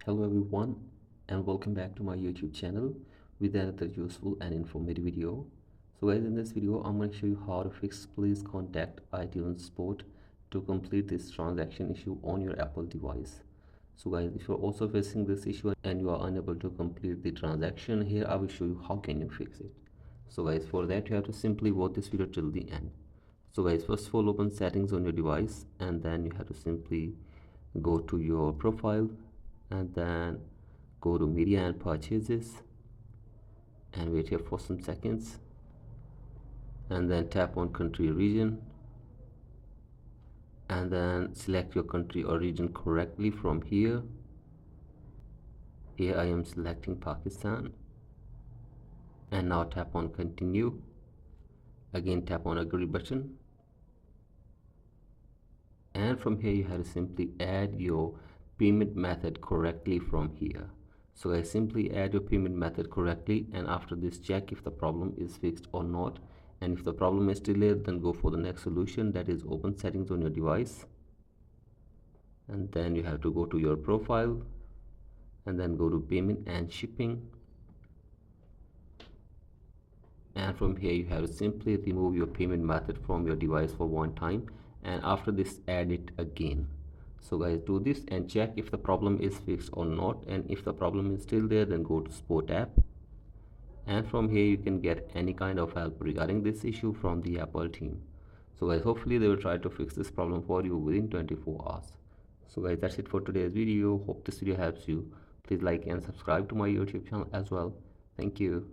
Hello everyone, and welcome back to my YouTube channel with another useful and informative video. So guys, in this video I'm going to show you how to fix please contact iTunes support to complete this transaction issue on your Apple device. So guys, if you're also facing this issue and you are unable to complete the transaction, here I will show you how can you fix it. So guys, for that you have to simply watch this video till the end. So guys, first of all, open settings on your device, and then you have to simply go to your profile, and then go to media and purchases, and wait here for some seconds, and then tap on country region, and then select your country or region correctly from here. Here I am selecting Pakistan, and now tap on continue. Again tap on agree button, and from here you have to simply add your payment method correctly from here. So I simply add your payment method correctly, and after this check if the problem is fixed or not, and if the problem is still there, then go for the next solution, that is open settings on your device, and then you have to go to your profile, and then go to payment and shipping, and from here you have to simply remove your payment method from your device for one time, and after this add it again. So guys, do this and check if the problem is fixed or not, and if the problem is still there, then go to support app, and from here you can get any kind of help regarding this issue from the Apple team. So guys, hopefully they will try to fix this problem for you within 24 hours. So guys, that's it for today's video. Hope this video helps you. Please like and subscribe to my YouTube channel as well. Thank you.